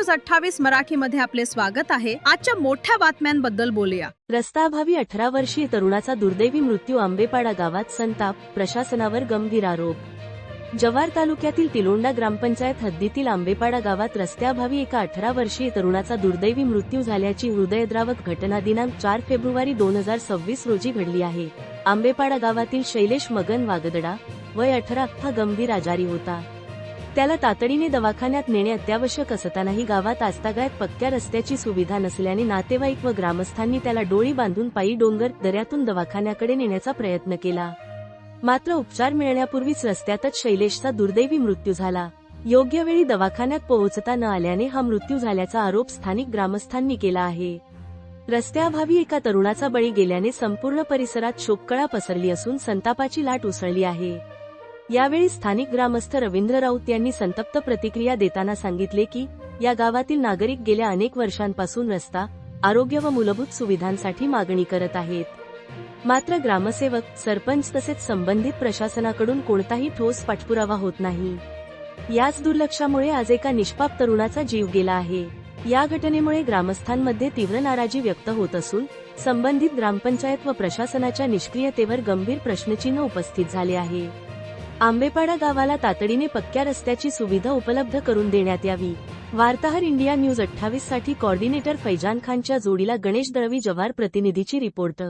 News 28 मराठीमध्ये आपले स्वागत आहे। आजच्या मोठ्या बातम्यांबद्दल बोलूया। रस्ताअभावी 18 वर्षीय तरुणाचा दुर्दैवी मृत्यू, आंबेपाडा गावात संताप, प्रशासनावर गंभीर आरोप। जव्हार तालुक्यातील तिलोंडा ग्रामपंचायत हद्दीतील आंबेपाडा गावात रस्त्याअभावी एका 18 वर्षीय तरुणाचा दुर्दैवी मृत्यू झाल्याची हृदयद्रावक घटना दिनांक 4 फेब्रुवारी 2026 रोजी घडली आहे। आंबेपाडा गावातील शैलेश मगन वागदडा, वय 18, गंभीर आजारी होता। त्याला तातडीने दवाखान्यात नेणे अत्यावश्यक असतानाही गावात आजतागायत पक्क्या रस्त्याची सुविधा नसल्याने नातेवाईक व ग्रामस्थांनी त्याला डोळी बांधून पायी डोंगर दऱ्यातून दवाखान्याकडे नेण्याचा प्रयत्न केला। मात्र उपचार मिळण्यापूर्वीच रस्त्यातच शैलेशचा दुर्दैवी मृत्यू झाला। योग्य वेळी दवाखान्यात पोहोचता न आल्याने हा मृत्यू झाल्याचा आरोप स्थानिक ग्रामस्थांनी केला आहे। रस्त्याअभावी एका तरुणाचा बळी गेल्याने संपूर्ण परिसरात शोककळा पसरली असून संतापाची लाट उसळली आहे। यावेळी स्थानिक ग्रामस्थ रवींद्र राऊत यांनी संतप्त प्रतिक्रिया देताना सांगितले की या गावातील नागरिक गेल्या अनेक वर्षांपासून रस्ता, आरोग्य व मूलभूत सुविधांसाठी मागणी करत आहेत। मात्र ग्रामसेवक, सरपंच तसेच संबंधित प्रशासनाकडून कोणताही ठोस पाठपुरावा होत नाही। याच दुर्लक्षामुळे आज एका निष्पाप तरुणाचा जीव गेला आहे। या घटनेमुळे ग्रामस्थांमध्ये तीव्र नाराजी व्यक्त होत असून संबंधित ग्रामपंचायत व प्रशासनाच्या निष्क्रियतेवर गंभीर प्रश्नचिन्ह उपस्थित झाले आहे। आंबेपाडा गावाला तातडीने पक्क्या रस्त्याची सुविधा उपलब्ध करून देण्यात यावी। वार्ताहर, इंडिया न्यूज 28 साठी कोऑर्डिनेटर फैजान खानच्या जोडीला गणेश दळवी, जव्हार प्रतिनिधीची रिपोर्ट।